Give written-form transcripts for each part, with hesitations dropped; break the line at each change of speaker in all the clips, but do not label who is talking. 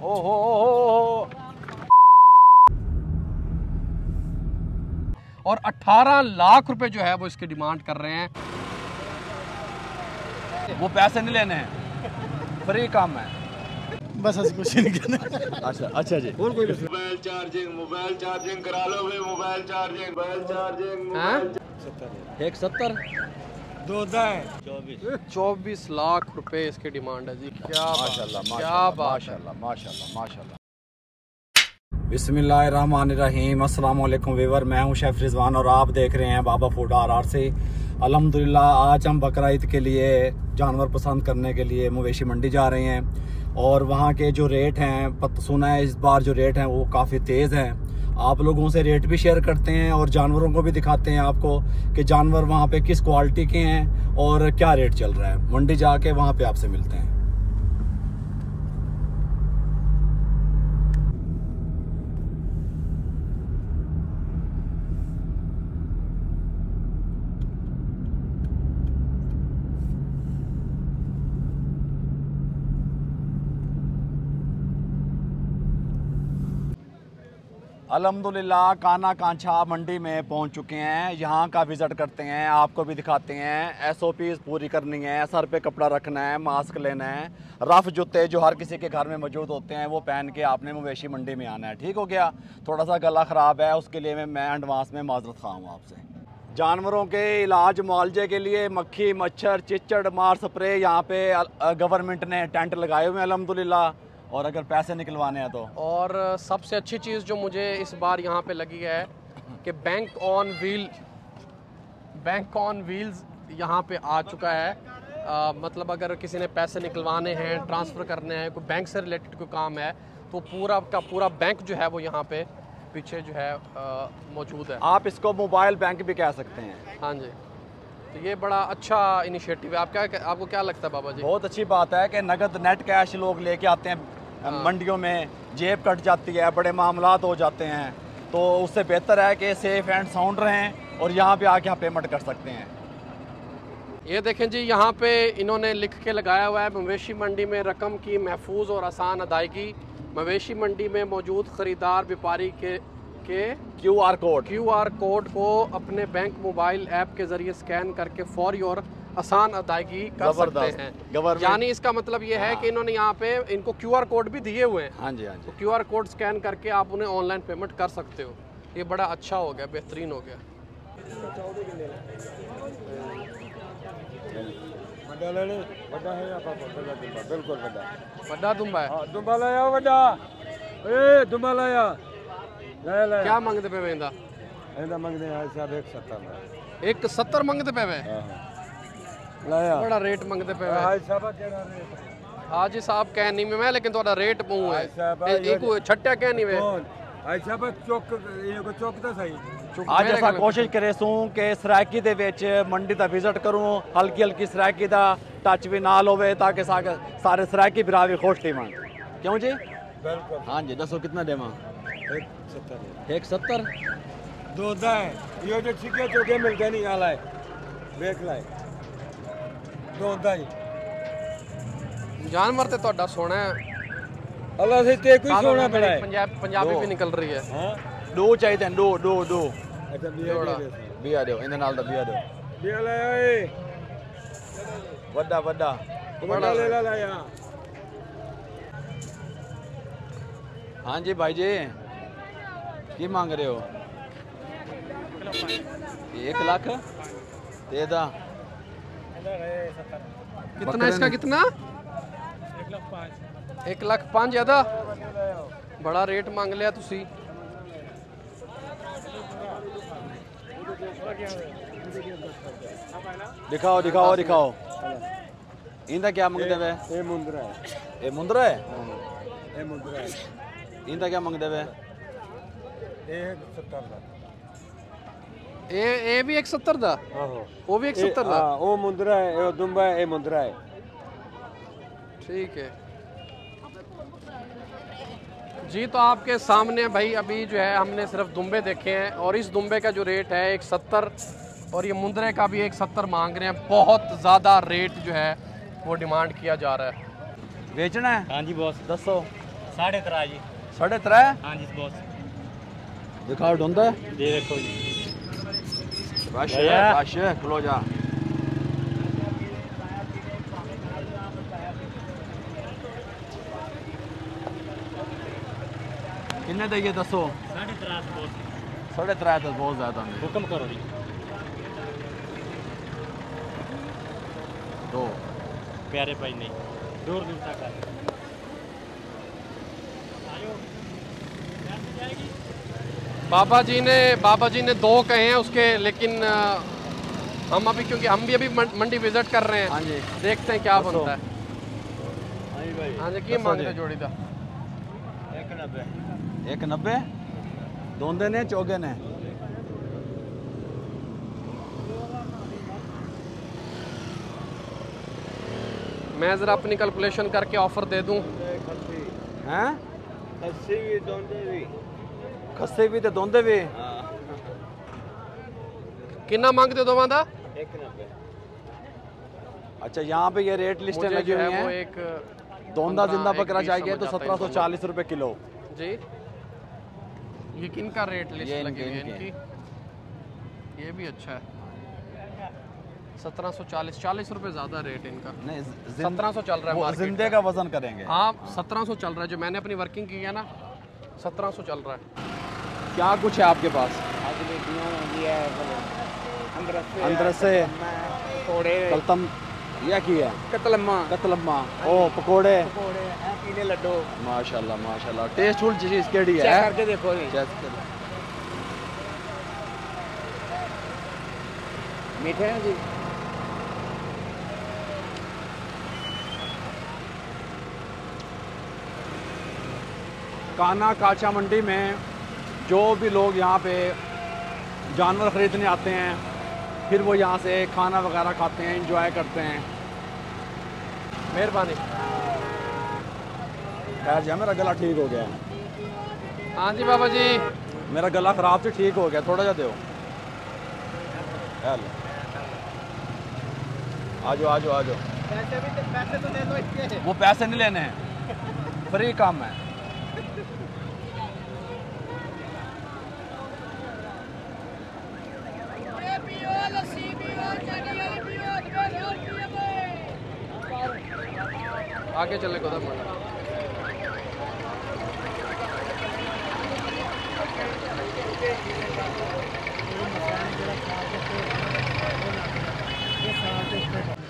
ओहो
और 18 लाख रुपए जो है वो इसकी डिमांड कर रहे हैं।
वो पैसे नहीं लेने हैं, फ्री काम है।
बस ऐसे कुछ नहीं करना।
अच्छा जी।
और कोई
मोबाइल चार्जिंग करा लो भाई, मोबाइल चार्जिंग
170
24 लाख रुपए इसकी डिमांड है जी। क्या
माशाल्लाह
क्या बात है।
माशाल्लाह। बिस्मिल्लाहिर्रहमानिर्रहीम। अस्सलाम वालेकुम वीवर, मैं हूं शेफ रिजवान और आप देख रहे हैं बाबा फूड RR से। अल्हम्दुलिल्लाह आज हम बकरा ईद के लिए जानवर पसंद करने के लिए मवेशी मंडी जा रहे हैं और वहाँ के जो रेट हैं सुना है इस बार जो रेट हैं वो काफ़ी तेज़ हैं। आप लोगों से रेट भी शेयर करते हैं और जानवरों को भी दिखाते हैं आपको कि जानवर वहाँ पे किस क्वालिटी के हैं और क्या रेट चल रहा है। मंडी जाके वहाँ पे आपसे मिलते हैं। अल्हम्दुलिल्लाह काना कांछा मंडी में पहुंच चुके हैं। यहाँ का विज़िट करते हैं, आपको भी दिखाते हैं। SOPs पूरी करनी है, सर पे कपड़ा रखना है, मास्क लेना है, रफ़ जूते जो हर किसी के घर में मौजूद होते हैं वो पहन के आपने मवेशी मंडी में आना है। ठीक हो गया। थोड़ा सा गला ख़राब है, उसके लिए मैं एडवांस में माजरत खा हूँ आपसे। जानवरों के इलाज मुआवजे के लिए मक्खी मच्छर चिचड़ मार स्प्रे यहाँ पे गवर्नमेंट ने टेंट लगाए हुए हैं अल्हम्दुलिल्लाह। और अगर पैसे निकलवाने हैं तो। और
सबसे अच्छी चीज़ जो मुझे इस बार यहाँ पे लगी है कि बैंक ऑन व्हील्स यहाँ पे आ चुका है। मतलब अगर किसी ने पैसे निकलवाने हैं, ट्रांसफ़र करने हैं, कोई बैंक से रिलेटेड कोई काम है तो पूरा का पूरा बैंक जो है वो यहाँ पे पीछे जो है मौजूद है।
आप इसको मोबाइल बैंक भी कह सकते हैं।
हाँ जी, तो ये बड़ा अच्छा इनिशिएटिव है। आपको क्या लगता है बाबा जी?
बहुत अच्छी बात है कि नगद नेट कैश लोग लेके आते हैं मंडियों में, जेब कट जाती है, बड़े मामलात हो जाते हैं, तो उससे बेहतर है कि सेफ एंड साउंड रहें और यहाँ पे आके आप पेमेंट कर सकते हैं।
ये देखें जी, यहाँ पे इन्होंने लिख के लगाया हुआ है मवेशी मंडी में रकम की महफूज और आसान अदायगी। मवेशी मंडी में मौजूद ख़रीदार व्यापारी के
QR
कोड को अपने बैंक मोबाइल ऐप के ज़रिए स्कैन करके फौरी और आसान अदायगी कर सकते हैं। यानी इसका मतलब ये है कि इन्होंने यहाँ पे इनको QR कोड भी दिए हुए हैं।
हाँ जी।
तो QR कोड स्कैन करके आप उन्हें ऑनलाइन पेमेंट कर सकते हो। ये बड़ा अच्छा हो गया, बेहतरीन हो गया। बड़ा दुम्बा है। क्या मंगते पे वेंदा? 170 मंगते पे वे। बड़ा रेट मंगते पे हाँ जी साहब कह नहीं मैं, लेकिन थोड़ा रेट बहु है। एक छट्टा कह नहीं वे।
आज ऐसा कोशिश करे सूं कि सराकी दे विच मंडी दा विजिट करूं, हल्की सराकी दा टच भी नाल होवे ताकि सारे सराकी भरा भी खुश होवन। क्यों जी? बिल्कुल। हाँ जी, दसो कितना देवां? 170
दोदा है यो जो छिके चोके मिलते नहीं आला है देख लाए दोदा ही
जानवर ते ਤੁਹਾਡਾ सोना है।
अल्लाह से ते कोई सोना बड़ा है।
पंजाबी भी निकल रही है।
हां दो चाहिए दो।
अच्छा
बिया दो इनदे नाल दा बिया दो।
बिया ले ओए
वड्डा
बड़ा ले ला यहां।
हाँ जी भाई जी, की मांग रहे हो? 1 लाख दे दा।
कितना इसका कितना? 1 लाख 5 ज़्यादा बड़ा रेट मांग लिया तुसी।
दिखाओ इंदा क्या मंगदे वे?
ये मुंदरा है।
इंदा क्या मंगदे वे?
ये भी 170 दा। वो भी 170 दा।
वो मुंदरा है, वो दुम्बा है, ये मुंदरा है।
ठीक है जी। तो आपके सामने भाई अभी जो है हमने सिर्फ दुम्बे देखे हैं और इस दुम्बे का जो रेट है 170 और ये मुंदरे का भी 170 मांग रहे हैं। बहुत ज़्यादा रेट जो है वो डिमांड किया जा रहा है।
बेचना है?
हाँ जी बॉस।
दसो
3.5 जी।
3.5?
हाँ जी बॉस।
दिखाओ ढूंढे।
ये देखो जी।
रश
भैया।
रश खलो जा। किन्ने देइए दसो।
3.5 बॉस।
3.5 तो बहुत ज्यादा ने।
हुक्म करो जी।
दो
प्यारे भाई नहीं दूर दूर तक आए।
बाबा जी ने 2 कहे हैं उसके, लेकिन हम अभी, क्योंकि हम भी अभी मंडी विजिट कर रहे हैं।
हाँ जी।
देखते हैं क्या
दसो।
बनता है।
हाँ जी भाई।
हाँ जी, की
दसो
मांगते
जी।
जोड़ी दा?
190।
190 दोंदे ने चौगे ने।
मैं ज़रा अपनी कैलकुलेशन करके ऑफ़र दे दूं।
हैं?
खस्सी भी दोंदे भी।
खस्से भी ते दोंदे भी।
कितना मांगते दो मादा?
190।
अच्छा, यहाँ पे ये रेट लिस्टें
मुझे
लगी
जो है
हुई
वो
हैं।
एक
दोंदा
15,
जिंदा
एक
बकरा
20
चाहिए तो
समझ आता है
1740 रुपए किलो।
जी। ये किन का रेट लिस्ट
ये
लगी हुई है
इनके।
इनकी? ये भी अच्छा है। 1740, 40 रुपए ज़्यादा रेट इनका।
नहीं
1700 चल रहा है
वो
मार्केट
जिंदे का वजन करेंगे।
हाँ 1700 चल रहा है, जो मैंने अपनी वर्किंग की है ना, 1700 चल रहा है।
क्या कुछ है आपके पास? अंदर से
थोड़े
कलतम यह की है
कतलम्मा
कतलम्मा ओ पकोड़े
पकोड़े पीले लड्डू।
माशाल्लाह माशाल्लाह। टेस्टफुल चीज केड़ी है?
चेक करके देखो जी।
चेक कर।
मीठे हैं जी।
काना काचा मंडी में जो भी लोग यहाँ पे जानवर ख़रीदने आते हैं, फिर वो यहाँ से खाना वगैरह खाते हैं, इंजॉय करते हैं।
मेहरबानी।
खैर जा, मेरा गला ठीक हो गया है।
हाँ जी बाबा जी।
मेरा गला ख़राब से ठीक हो गया, थोड़ा जा दो। आ जाओ आ जाओ आ जाओ।
पैसे तो दे दो इसके।
वो पैसे नहीं लेने हैं, फ्री काम है।
आगे चले को दम।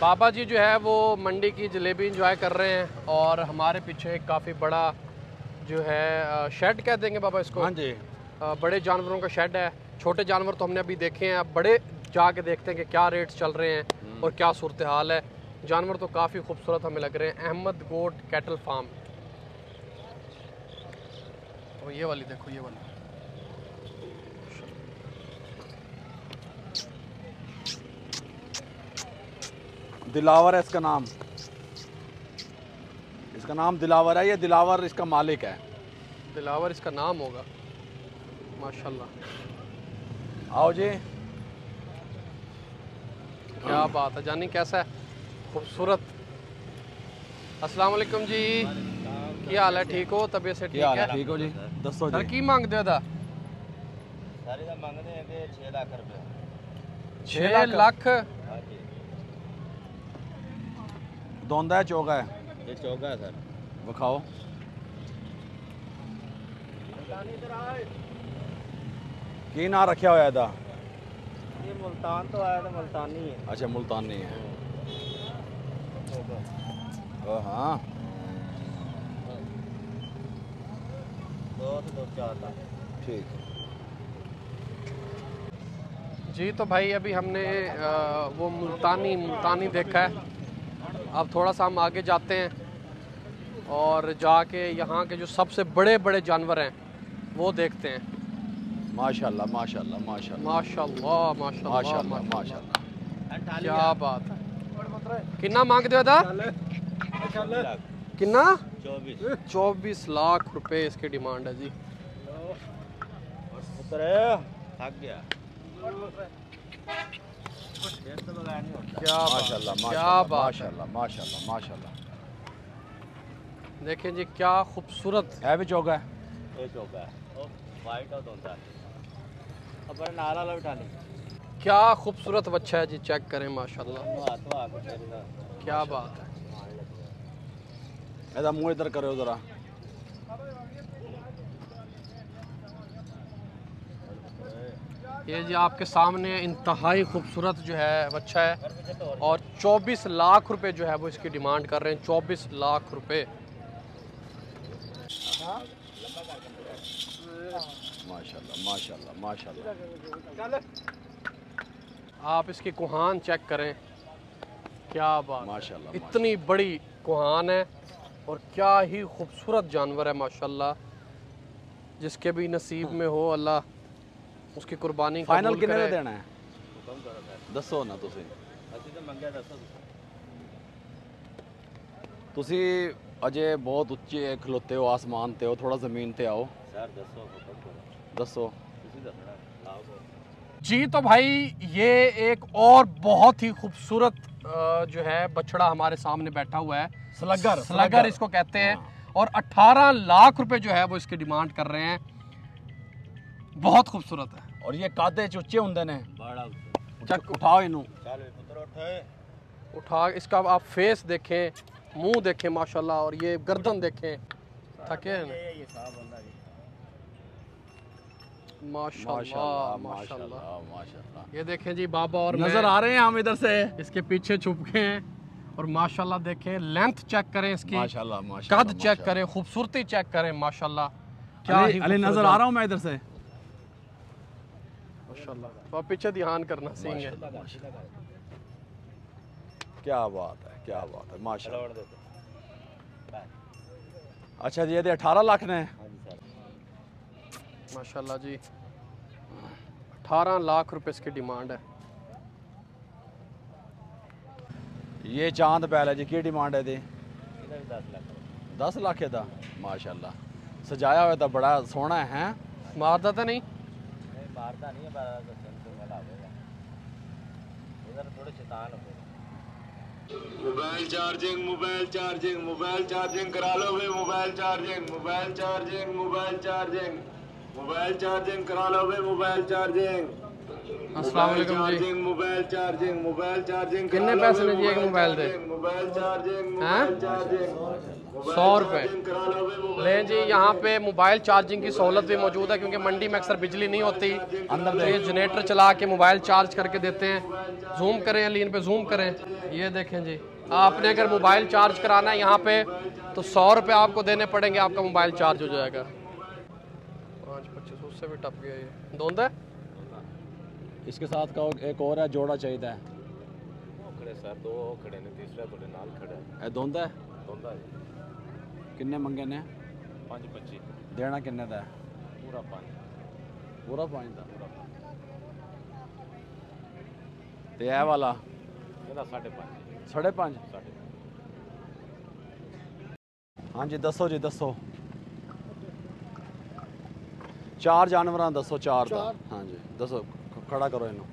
बाबा जी जो है वो मंडी की जलेबी इंजॉय कर रहे हैं, और हमारे पीछे काफ़ी बड़ा जो है शेड कह देंगे बाबा इसको।
हाँ जी।
बड़े जानवरों का शेड है। छोटे जानवर तो हमने अभी देखे हैं, अब बड़े जाके देखते हैं कि क्या रेट्स चल रहे हैं और क्या सूरत हाल है। जानवर तो काफ़ी खूबसूरत हमें लग रहे हैं। अहमद गोट कैटल फार्म। और ये वाली देखो, ये वाली
दिलावर है इसका नाम। इसका नाम दिलावर है। ये दिलावर इसका मालिक है।
दिलावर इसका नाम होगा। माशाल्लाह।
आओ जी।
क्या बात है जानी, कैसा है? खूबसूरत। अस्सलाम वालेकुम जी, क्या हाल है? ठीक हो? तबीयत से ठीक
क्या हाल है?
है?
ठीक हो जी। दसो
सर
जी।
की मांगते हो?
सारे का मांगते हैं कि 6 लाख रुपए।
6 लाख।
दोंदा है चौगा है?
ये चौका है सर।
दिखाओ। की ना रखा हुआ था?
ये मुल्तान तो आया था, मुल्तानी है।
अच्छा मुल्तानी है। ओ हाँ।
2 से 2 4 था।
ठीक।
जी तो भाई अभी हमने वो मुल्तानी देखा है। अब थोड़ा सा हम आगे जाते हैं और जाके यहाँ के जो सबसे बड़े बड़े जानवर हैं वो देखते हैं।
माशाल्लाह माशाल्लाह माशाल्लाह
माशाल्लाह माशाल्लाह
माशाल्लाह माशाल्लाह।
क्या बात है। कितना मांगते हो था? कितना? 24 लाख रुपए इसकी डिमांड है जी।
थक गया।
क्या
माशाल्लाह
क्या बात है।
माशाल्लाह माशाल्लाह माशाल्लाह।
देखें जी क्या खूबसूरत
है भी चौका है।
ये चौका है और वाइट और होता है अब बड़ा नाला ला बिठाने
क्या खूबसूरत बच्चा है जी, चेक करें माशाल्लाह,
तो आ
क्या बात है।
ऐसा मुँह इधर करो ज़रा।
ये जी आपके सामने इंतहाई खूबसूरत जो है बच्चा है और 24 लाख रुपए जो है वो इसकी डिमांड कर रहे हैं, 24 लाख रुपए।
माशाल्लाह माशाल्लाह माशाल्लाह।
आप इसकी कुहान चेक करें, क्या बात,
माशाल्लाह
इतनी बड़ी कुहान है और क्या ही खूबसूरत जानवर है माशाल्लाह। जिसके भी नसीब में हो अल्लाह उसकी कुर्बानी
फाइनल
कबूल
कितने
करे।
का देना है? दसो ना तुसी तुसी अजे बहुत ऊंचे खलोते हो, आसमान ते हो, थोड़ा ज़मीन ते आओ। दसो
जी तो भाई ये एक और बहुत ही खूबसूरत जो है बछड़ा हमारे सामने बैठा हुआ है, स्लगर इसको कहते हैं। और 18 लाख रुपए जो है वो इसकी डिमांड कर रहे हैं, बहुत खूबसूरत है।
और ये काते चुच्चे होंगे ने,
बड़ा
चक उठाओ इनू।
चल पुत्र उठ
उठा इसका आप फेस देखें, मुंह देखें माशाल्लाह, और ये गर्दन देखें, थके हैं ना?
ये साहब बंदा जी
माशाल्लाह माशाल्लाह माशाल्लाह। ये देखें जी बाबा और
नजर
मैं
आ रहे हैं हम इधर से।
इसके पीछे छुप गए हैं और माशाल्लाह देखें, लेंथ चेक करें इसकी,
माशाल्लाह माशाल्लाह
कद चेक करें, खूबसूरती चेक करें माशाल्लाह। क्या ही
अली नजर
खूबसूरत
आ रहा हूँ मैं इधर से।
माशाल्लाह। तो आप पीछे ध्यान करना सींग है।
क्या बात है, क्या बात है माशाल्लाह। अच्छा जी, ये 18 लाख ने।
माशाल्लाह जी 18 लाख रुपए इसकी डिमांड है।
ये चांद बैल है जी, की डिमांड है दी?
10 लाख
10 लाख है दा। माशाल्लाह सजाया हुआ था, बड़ा सोहना है।
मारदा तो नहीं?
नहीं मारता नहीं है, 12 वाला होगा इधर थोड़े शैतान हो।
Mobile charging mobile charging mobile charging करा लो भाई, mobile charging mobile charging mobile charging mobile charging करा लो भाई, मोबाइल चार्जिंग
अस्सलाम वालेकुम जी।
मोबाइल चार्जिंग मोबाइल चार्जिंग
कितने पैसे ने दिए मोबाइल दे?
मोबाइल चार्जिंग
हैं?
मोबाइल चार्जिंग
100 रुपए ले जी। यहाँ पे मोबाइल चार्जिंग की सहूलत भी मौजूद है क्योंकि मंडी में अक्सर बिजली नहीं होती, अंदर तो ये जनरेटर चला के मोबाइल चार्ज करके देते हैं। जूम करें अलीन पे, जूम करें, ये देखें जी। आपने अगर मोबाइल चार्ज कराना है यहाँ पे तो 100 रुपये आपको देने पड़ेंगे, आपका मोबाइल चार्ज हो जाएगा। 5-25 उससे भी टप गया ये दोंदा है।
इसके साथ का एक और है, जोड़ा चाहिए था।
खड़े सर दो खड़े ने, तीसरा थोड़े नाल खड़ा है।
ए दोंदा है।
दोंदा है
किन्ने मंगे ने?
5-25
देना किन्ने दा है?
पूरा 5
पूरा 5 दा। ते ए वाला
ਇਹਦਾ 5.5
5.5। हाँ जी दसो जी दसो। 4 जानवर दसो, 4 दा। हाँ जी दसो, खड़ा करो इनू,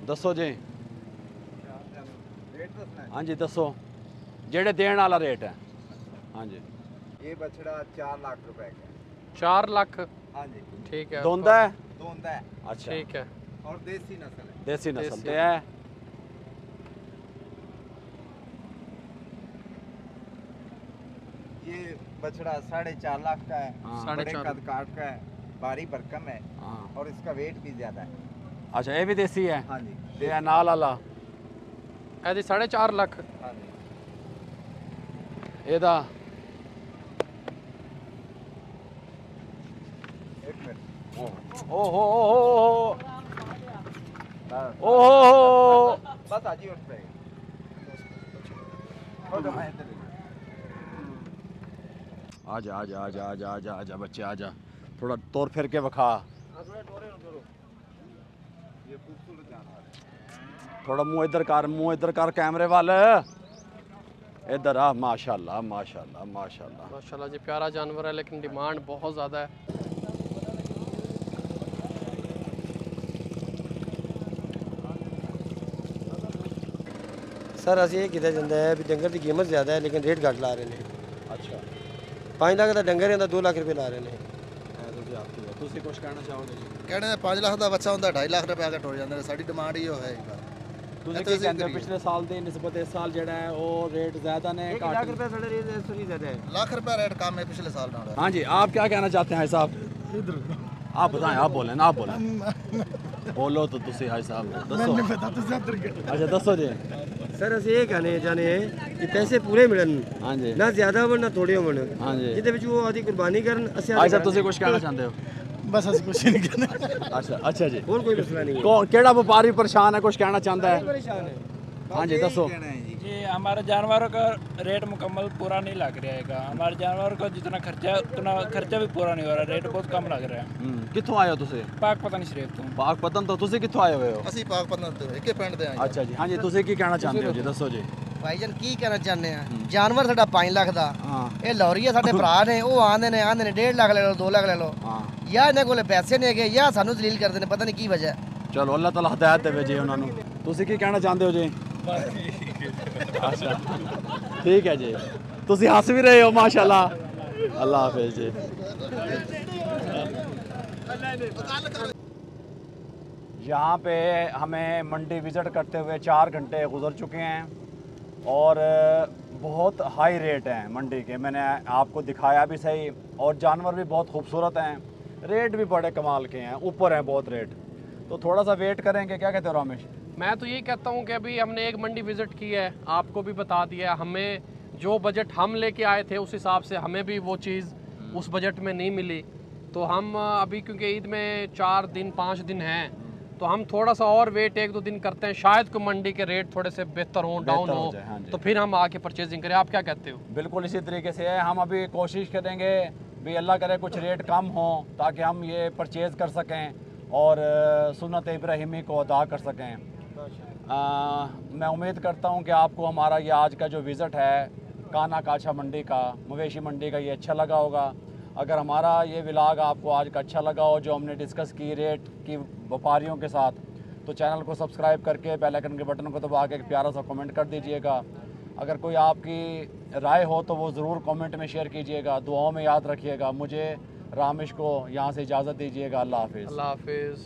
दसो जी। हाँ जी दसो, जेड़े देने वाला रेट है। हाँ जी
ये बछड़ा 4 लाख रुपए का है।
4 लाख।
हाँ जी,
ठीक है,
दोंदा है।
दोंदा है
अच्छा
ठीक है।
और देसी नस्ल है।
देसी नस्ल
देसी।
ते है।
ये बछड़ा 4.5 लाख का है।
हाँ।
बड़े
4.5
कद काट का है, भारी भरकम है
हाँ।
और इसका वेट भी ज्यादा है।
अच्छा ये भी देसी है।
हाँ जी,
ते है नाल वाला
ऐसी 4.5 लाख।
हाँ जी।
एदा
एक मिनट।
ओ हो हो ओ हो।
बस आज ही उठ पे
आजा आजा आजा आजा आजा आजा बच्चे आजा, थोड़ा तोड़ फिर के वखा।
ये खूबसूरत जानवर है।
थोड़ा मुंह इधर कर कैमरे वाले इधर आ। माशाल्लाह माशाल्लाह माशाल्लाह।
माशाल्लाह जी प्यारा जानवर है लेकिन डिमांड बहुत ज़्यादा है।
सर ਅਸੀਂ ਇਹ ਕਿਹਾ ਜਾਂਦਾ ਹੈ ਵੀ ਡੰਗਰ ਦੀ ਕੀਮਤ ਜ਼ਿਆਦਾ ਹੈ ਲੇਕਿਨ ਰੇਟ ਘੱਟ ਲਾ ਰਹੇ ਨੇ।
अच्छा
5 ਲੱਖ ਦਾ ਡੰਗਰ ਹੈ ਤਾਂ 2 ਲੱਖ ਰੁਪਏ ਲਾ ਰਹੇ ਨੇ।
ਤੁਸੀਂ ਕੁਝ ਕਹਿਣਾ ਚਾਹੋਗੇ ਜੀ?
कहने 5 लाख का बच्चा होंगे 2.5 लाख रुपये घट हो जाता है साड़ी डिमांड ही है
ਤੁਸੀਂ ਕੀ ਕਹਿੰਦੇ ਹੋ ਪਿਛਲੇ ਸਾਲ ਦੀ ਨਿਸਬਤ ਇਸ ਸਾਲ ਜਿਹੜਾ ਹੈ ਉਹ ਰੇਟ ਜ਼ਿਆਦਾ ਨੇ
1 ਲੱਖ ਰੁਪਏ ਸਾਡੇ ਰੇਟ ਇਸ ਵਾਰੀ ਜ਼ਿਆਦਾ ਹੈ।
लाख रुपये रेट कम है पिछले साल नाल।
हाँ जी आप क्या कहना चाहते हैं भाई साहब? इधर आप बताएं, आप बोलें ना, आप बोलें। बोलो तो तुसी भाई साहब दसो। अच्छा दसो जी।
ਸਰ ਅਸੀਂ ਇਹ कहने ਚਾਹੁੰਦੇ ਹਾਂ ਕਿ ਪੈਸੇ ਪੂਰੇ ਮਿਲਣ
हाँ जी
ਨਾ ਜ਼ਿਆਦਾ ਹੋਣ ਨਾ ਥੋੜੇ ਹੋਣ
हाँ जी।
ਜਿਹਦੇ ਵਿੱਚ ਉਹ ਆਦੀ ਕੁਰਬਾਨੀ ਕਰਨ ਅਸੀਂ
भाई साहब तुसी कुछ कहना चाहते हो?
बस असं कुछ नहीं कहना।
अच्छा अच्छा जी।
ਹੋਰ ਕੋਈ ਮਸਲਾ ਨਹੀਂ ਹੈ।
कौन केड़ा व्यापारी परेशान है, कुछ कहना चाहता है?
परेशान है।
हाँ जी दसो।
जी हमारे जानवरों का रेट मुकम्मल पूरा नहीं लग रहेगा। हमारे जानवरों का जितना खर्चा उतना खर्चा भी पूरा नहीं हो रहा, रेट बहुत कम लग रहा है।
कित्थों आए हो तुसी?
पाक पता नहीं शरीफ तुम
पाक पतन तो तुसी कित्थों आए हुए हो?
ਅਸੀਂ ਪਾਕਪਤਨ ਤੋਂ ਇੱਕ ਪਿੰਡ ਦੇ ਆਏ।
अच्छा जी हाँ जी तुसी की कहना चाहते हो जी? दसो जी।
ਭਾਈਜਾਨ ਕੀ ਕਹਿਣਾ ਚਾਹੁੰਦੇ ਆ ਜਾਨਵਰ ਸਾਡਾ 5 ਲੱਖ ਦਾ
हाँ
ਇਹ ਲੌਰੀਆ ਸਾਡੇ ਭਰਾ ਨੇ ਉਹ ਆਂਦੇ ਨੇ 1.5 ਲੱਖ ਲੈ ਲਓ 2 ਲੱਖ ਲੈ ਲਓ
हाँ
ਜਾਂ ਇਹਨਾਂ ਕੋਲੇ ਪੈਸੇ ਨਹੀਂ ਹੈਗੇ ਜਾਂ ਸਾਨੂੰ ਦਲੀਲ ਕਰਦੇ ਨੇ ਪਤਾ ਨਹੀਂ ਕੀ ਵਜ੍ਹਾ ਹੈ।
ਚਲੋ ਅੱਲਾਹ ਤਾਲਾ ਹਦਾਇਤ ਦੇਵੇ ਜੀ ਉਹਨਾਂ ਨੂੰ। ਤੁਸੀਂ ਕੀ ਕਹਿਣਾ ਚਾਹੁੰਦੇ ਹੋ ਜੀ? ਅੱਛਾ ਠੀਕ ਹੈ ਜੀ। ਤੁਸੀਂ ਹੱਸ ਵੀ ਰਹੇ ਹੋ ਮਾਸ਼ਾਅੱਲਾ। ਅੱਲਾਹ ਹਾਫਿਜ਼ ਜੀ। यहाँ पे हमें मंडी विज़िट करते हुए 4 घंटे गुजर चुके हैं और बहुत हाई रेट हैं मंडी के। मैंने आपको दिखाया भी सही और जानवर भी बहुत खूबसूरत हैं, रेट भी बड़े कमाल के हैं, ऊपर हैं बहुत रेट। तो थोड़ा सा वेट करेंगे, क्या कहते हो रमेश?
मैं तो यही कहता हूँ कि अभी हमने एक मंडी विज़िट की है, आपको भी बता दिया, हमें जो बजट हम लेके आए थे उस हिसाब से हमें भी वो चीज़ उस बजट में नहीं मिली। तो हम अभी क्योंकि ईद में 4 दिन 5 दिन हैं तो हम थोड़ा सा और वेट 1-2 दिन करते हैं, शायद को मंडी के रेट थोड़े से बेहतर हों, डाउन हो,
हाँ जी।
तो फिर हम आके परचेजिंग करें। आप क्या कहते हो?
बिल्कुल इसी तरीके से है। हम अभी कोशिश करेंगे भी अल्लाह करे कुछ रेट कम हो ताकि हम ये परचेज़ कर सकें और सुन्नत इब्राहिमी को अदा कर सकें। मैं उम्मीद करता हूँ कि आपको हमारा ये आज का जो विज़िट है काना काछा मंडी का, मवेशी मंडी का, ये अच्छा लगा होगा। अगर हमारा ये व्लॉग आपको आज का अच्छा लगा हो, जो हमने डिस्कस की रेट की व्यापारियों के साथ, तो चैनल को सब्सक्राइब करके बेल आइकन के बटन को दबा के एक प्यारा सा कमेंट कर दीजिएगा। अगर कोई आपकी राय हो तो वो ज़रूर कमेंट में शेयर कीजिएगा। दुआओं में याद रखिएगा। मुझे रामिश को यहाँ से इजाज़त दीजिएगा। अल्लाह हाफिज़।
अल्लाह हाफिज़।